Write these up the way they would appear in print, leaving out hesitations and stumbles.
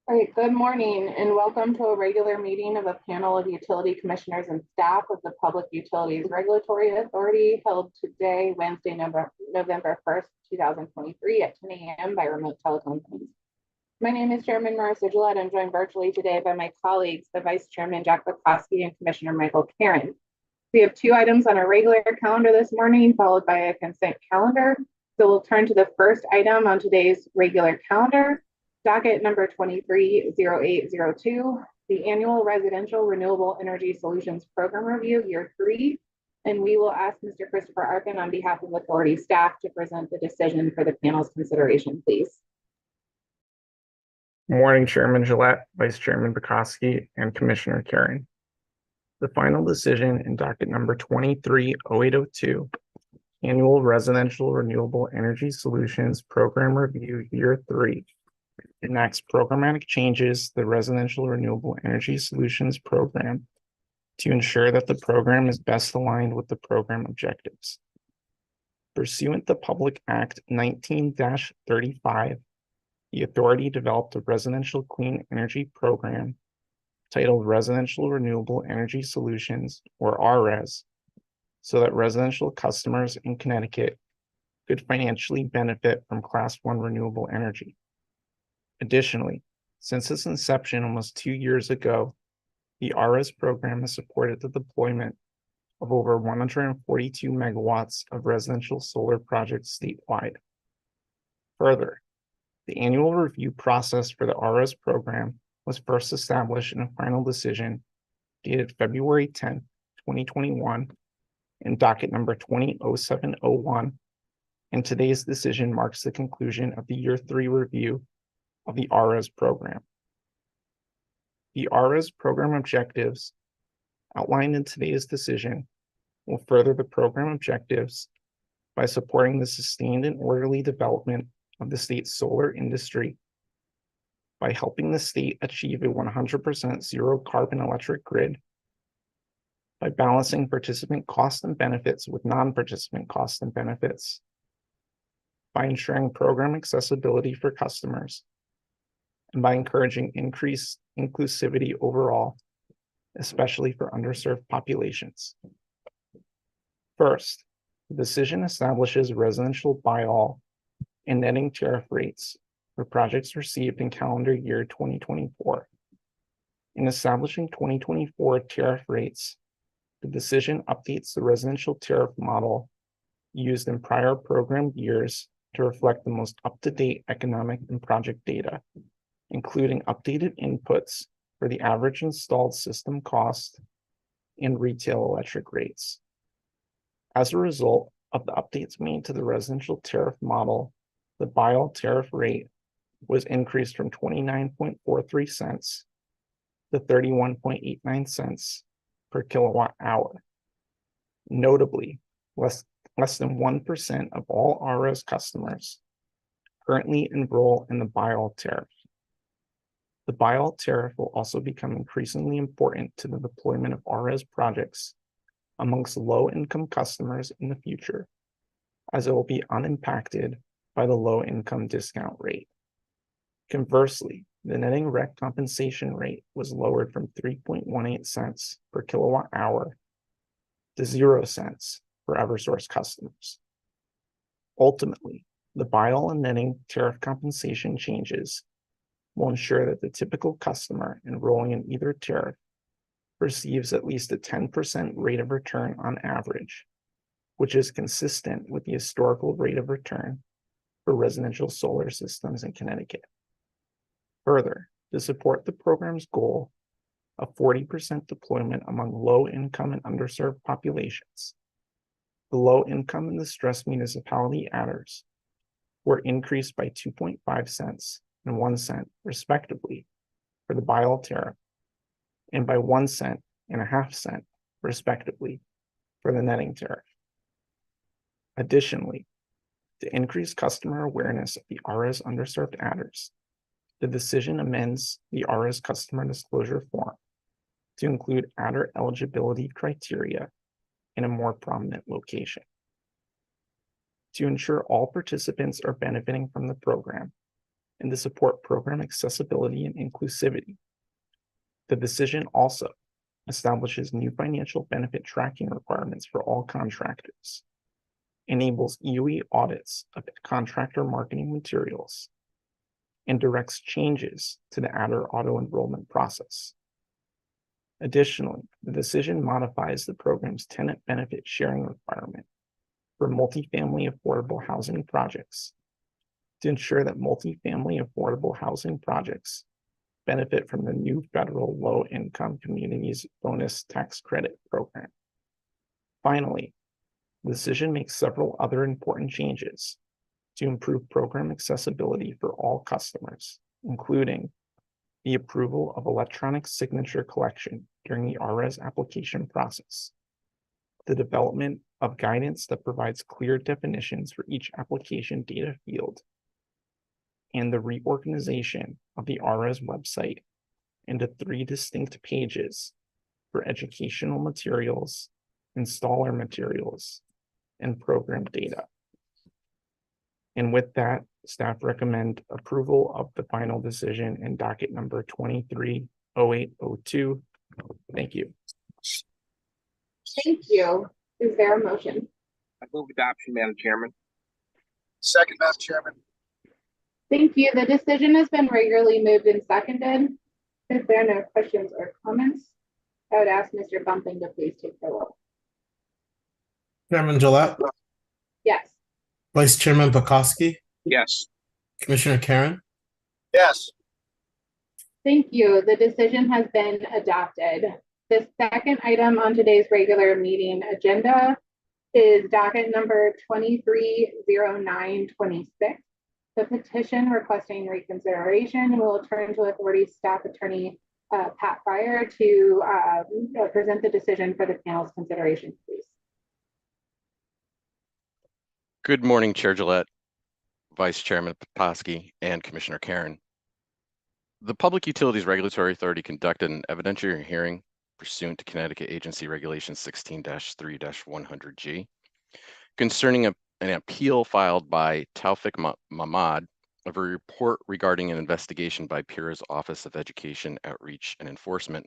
All right, good morning and welcome to a regular meeting of a panel of utility commissioners and staff of the Public Utilities Regulatory Authority held today, Wednesday, November 1st, 2023 at 10 a.m. by remote teleconference. My name is Chairman Marissa Gillette. I'm joined virtually today by my colleagues, the Vice Chairman Jack Bukoski and Commissioner Michael Karen. We have two items on our regular calendar this morning, followed by a consent calendar. So we'll turn to the first item on today's regular calendar. Docket number 230802, the annual residential renewable energy solutions program review, year 3. And we will ask Mr. Christopher Arkin on behalf of authority staff to present the decision for the panel's consideration, please. Morning, Chairman Gillette, Vice Chairman Bukoski, and Commissioner Karen. The final decision in docket number 230802, annual residential renewable energy solutions program review, year 3. enacts programmatic changes to the Residential Renewable Energy Solutions Program to ensure that the program is best aligned with the program objectives. Pursuant to Public Act 19-35, the authority developed a residential clean energy program titled Residential Renewable Energy Solutions, or RRES, so that residential customers in Connecticut could financially benefit from Class 1 renewable energy. Additionally, since its inception almost 2 years ago, the RS program has supported the deployment of over 142 megawatts of residential solar projects statewide. Further, the annual review process for the RS program was first established in a final decision dated February 10, 2021, in docket number 200701, and today's decision marks the conclusion of the year 3 review of the RS program. The RS program objectives outlined in today's decision will further the program objectives by supporting the sustained and orderly development of the state's solar industry, by helping the state achieve a 100% zero carbon electric grid, by balancing participant costs and benefits with non-participant costs and benefits, by ensuring program accessibility for customers, and by encouraging increased inclusivity overall, especially for underserved populations. First, the decision establishes residential buy-all and netting tariff rates for projects received in calendar year 2024. In establishing 2024 tariff rates, the decision updates the residential tariff model used in prior program years to reflect the most up-to-date economic and project data, including updated inputs for the average installed system cost and retail electric rates. As a result of the updates made to the residential tariff model, the buy-all tariff rate was increased from 29.43 cents to 31.89 cents per kilowatt hour. Notably, less than 1% of all RS customers currently enroll in the buy-all tariff. The buy-all tariff will also become increasingly important to the deployment of RS projects amongst low-income customers in the future, as it will be unimpacted by the low-income discount rate. Conversely, the netting rec compensation rate was lowered from 3.18 cents per kilowatt hour to 0 cents for Eversource customers. Ultimately, the buy-all and netting tariff compensation changes will ensure that the typical customer enrolling in either tariff receives at least a 10% rate of return on average, which is consistent with the historical rate of return for residential solar systems in Connecticut. Further, to support the program's goal of 40% deployment among low-income and underserved populations, the low-income and distressed municipality adders were increased by 2.5 cents and 1 cent, respectively, for the buy-all tariff, and by 1 cent and a half cent, respectively, for the netting tariff. Additionally, to increase customer awareness of the RS underserved adders, the decision amends the RS customer disclosure form to include adder eligibility criteria in a more prominent location. To ensure all participants are benefiting from the program, and to support program accessibility and inclusivity. The decision also establishes new financial benefit tracking requirements for all contractors, enables UE audits of contractor marketing materials, and directs changes to the adder auto enrollment process. Additionally, the decision modifies the program's tenant benefit sharing requirement for multifamily affordable housing projects to ensure that multifamily affordable housing projects benefit from the new federal low-income communities bonus tax credit program. Finally, the decision makes several other important changes to improve program accessibility for all customers, including the approval of electronic signature collection during the RS application process, the development of guidance that provides clear definitions for each application data field, and the reorganization of the RS website into 3 distinct pages for educational materials, installer materials, and program data. And with that, staff recommend approval of the final decision in docket number 230802. Thank you. Thank you. Is there a motion? I move adoption, Madam Chairman. Second, Madam Chairman. Thank you. The decision has been regularly moved and seconded. If there are no questions or comments, I would ask Mr. Bumping to please take the roll. Chairman Gillette, Yes. Vice Chairman Bukowski, Yes. Commissioner Karen, Yes. Thank you. The decision has been adopted. The second item on today's regular meeting agenda is docket number 230926. The petition requesting reconsideration will turn to Authority Staff Attorney Pat Pryor to present the decision for the panel's consideration, please. Good morning, Chair Gillette, Vice Chairman Potoski, and Commissioner Karen. The Public Utilities Regulatory Authority conducted an evidentiary hearing pursuant to Connecticut Agency Regulation 16-3-100G concerning an appeal filed by Taufik Mahmoud of a report regarding an investigation by PURA's Office of Education, Outreach, and Enforcement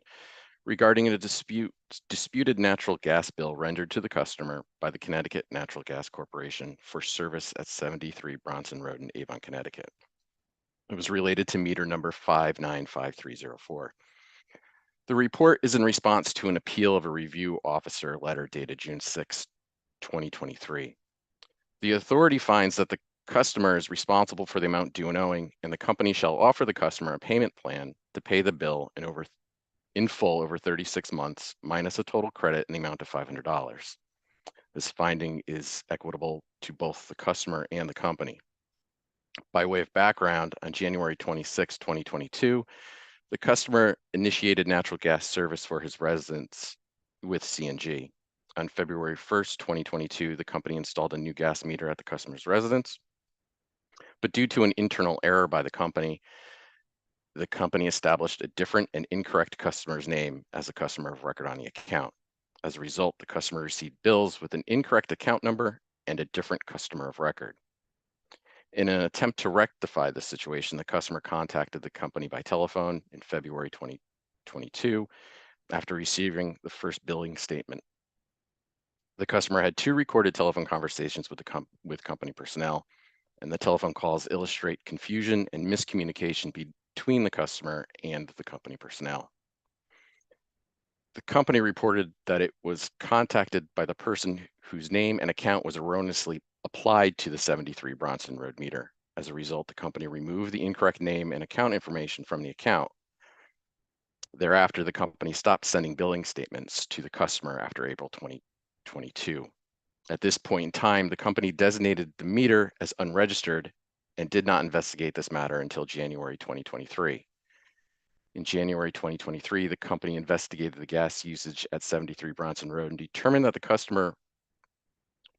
regarding a disputed natural gas bill rendered to the customer by the Connecticut Natural Gas Corporation for service at 73 Bronson Road in Avon, Connecticut. It was related to meter number 595304. The report is in response to an appeal of a review officer letter dated June 6, 2023. The authority finds that the customer is responsible for the amount due and owing, and the company shall offer the customer a payment plan to pay the bill in full over 36 months, minus a total credit in the amount of $500. This finding is equitable to both the customer and the company. By way of background, on January 26, 2022, the customer initiated natural gas service for his residence with CNG. On February 1st, 2022, the company installed a new gas meter at the customer's residence, but due to an internal error by the company established a different and incorrect customer's name as a customer of record on the account. As a result, the customer received bills with an incorrect account number and a different customer of record. In an attempt to rectify the situation, the customer contacted the company by telephone in February 2022 after receiving the first billing statement. The customer had 2 recorded telephone conversations with company personnel, and the telephone calls illustrate confusion and miscommunication between the customer and the company personnel. The company reported that it was contacted by the person whose name and account was erroneously applied to the 73 Bronson Road meter. As a result, the company removed the incorrect name and account information from the account. Thereafter, the company stopped sending billing statements to the customer after April 2022. At this point in time, the company designated the meter as unregistered and did not investigate this matter until January 2023. In January 2023, the company investigated the gas usage at 73 Bronson Road and determined that the customer,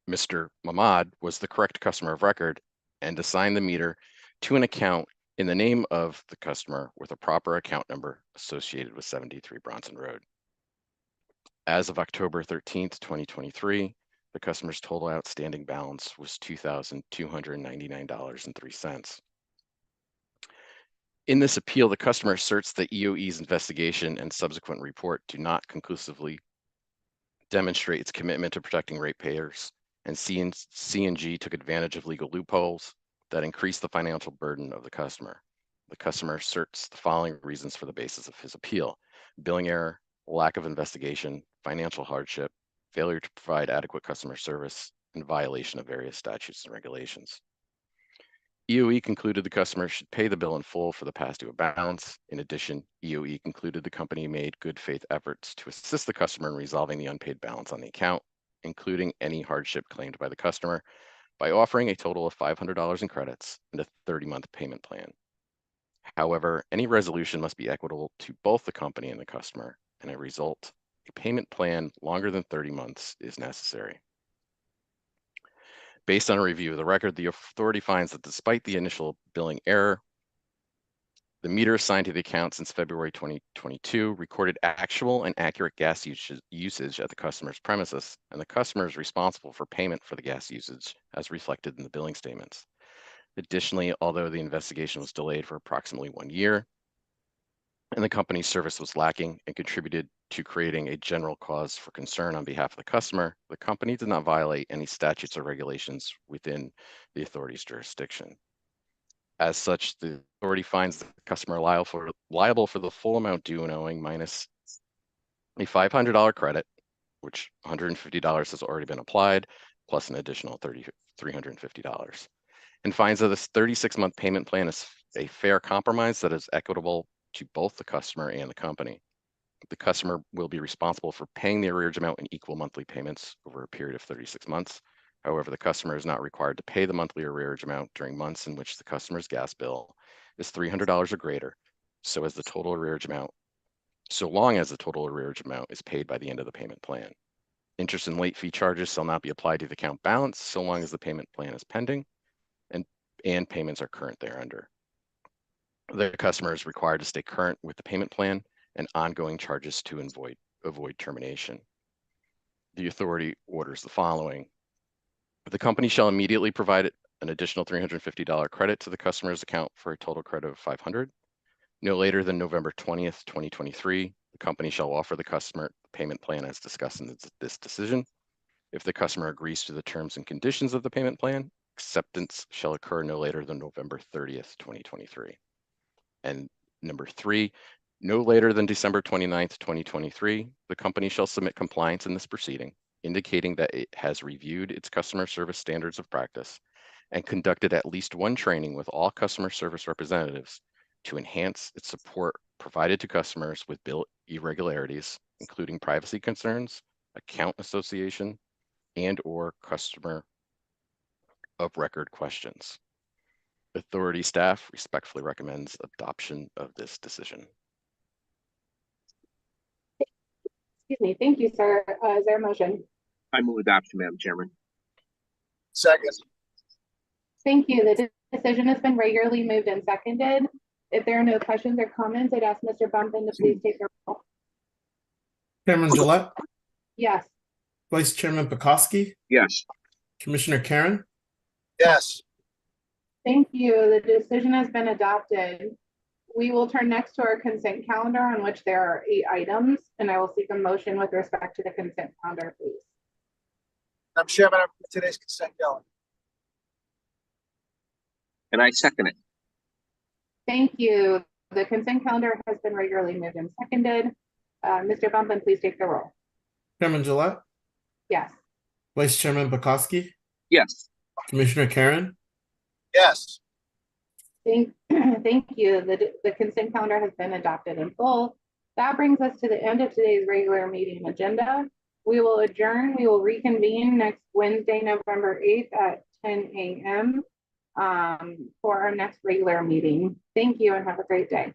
Mr. Mahmoud, was the correct customer of record and assigned the meter to an account in the name of the customer with a proper account number associated with 73 Bronson Road. As of October 13th, 2023, the customer's total outstanding balance was $2,299.03. In this appeal, the customer asserts that EOE's investigation and subsequent report do not conclusively demonstrate its commitment to protecting ratepayers, and C&G took advantage of legal loopholes that increased the financial burden of the customer. The customer asserts the following reasons for the basis of his appeal: billing error, lack of investigation, financial hardship, failure to provide adequate customer service, and violation of various statutes and regulations. EOE concluded the customer should pay the bill in full for the past due balance. In addition, EOE concluded the company made good faith efforts to assist the customer in resolving the unpaid balance on the account, including any hardship claimed by the customer, by offering a total of $500 in credits and a 30-month payment plan. However, any resolution must be equitable to both the company and the customer, and as a result, a payment plan longer than 30 months is necessary. Based on a review of the record, the authority finds that despite the initial billing error, the meter assigned to the account since February 2022 recorded actual and accurate gas usage at the customer's premises, and the customer is responsible for payment for the gas usage as reflected in the billing statements. Additionally, although the investigation was delayed for approximately 1 year, and the company's service was lacking and contributed to creating a general cause for concern on behalf of the customer, the company did not violate any statutes or regulations within the authority's jurisdiction. As such, the authority finds the customer liable for the full amount due and owing minus a $500 credit, which $150 has already been applied, plus an additional $350, and finds that this 36-month payment plan is a fair compromise that is equitable to both the customer and the company. The customer will be responsible for paying the arrearage amount in equal monthly payments over a period of 36 months. However, the customer is not required to pay the monthly arrearage amount during months in which the customer's gas bill is $300 or greater, so long as the total arrearage amount is paid by the end of the payment plan. Interest and late fee charges shall not be applied to the account balance so long as the payment plan is pending and payments are current thereunder. The customer is required to stay current with the payment plan and ongoing charges to avoid termination. The authority orders the following. The company shall immediately provide an additional $350 credit to the customer's account for a total credit of $500. No later than November 20th, 2023, the company shall offer the customer the payment plan as discussed in this decision. If the customer agrees to the terms and conditions of the payment plan, acceptance shall occur no later than November 30th, 2023. And number 3, no later than December 29th, 2023, the company shall submit compliance in this proceeding, indicating that it has reviewed its customer service standards of practice and conducted at least one training with all customer service representatives to enhance its support provided to customers with bill irregularities, including privacy concerns, account association, and/or customer of record questions. Authority staff respectfully recommends adoption of this decision. Excuse me. Thank you, sir. Is there a motion? I move adoption, Madam Chairman. Second. Thank you. The decision has been regularly moved and seconded. If there are no questions or comments, I'd ask Mr. Bumpin to please take the roll. Chairman Gillette, Yes. Vice Chairman Pakoski, Yes. Commissioner Karen, Yes. Thank you. The decision has been adopted. We will turn next to our consent calendar on which there are 8 items, and I will seek a motion with respect to the consent calendar, please. Madam Chairman, I move today's consent calendar. And I second it. Thank you. The consent calendar has been regularly moved and seconded. Mr. Bumpin, please take the roll. Chairman Gillette, Yes. Vice Chairman Pakoski, Yes. Commissioner Karen, Yes. Thank you. The consent calendar has been adopted in full. That brings us to the end of today's regular meeting agenda. We will adjourn. We will reconvene next Wednesday, November 8th at 10 a.m. For our next regular meeting. Thank you and have a great day.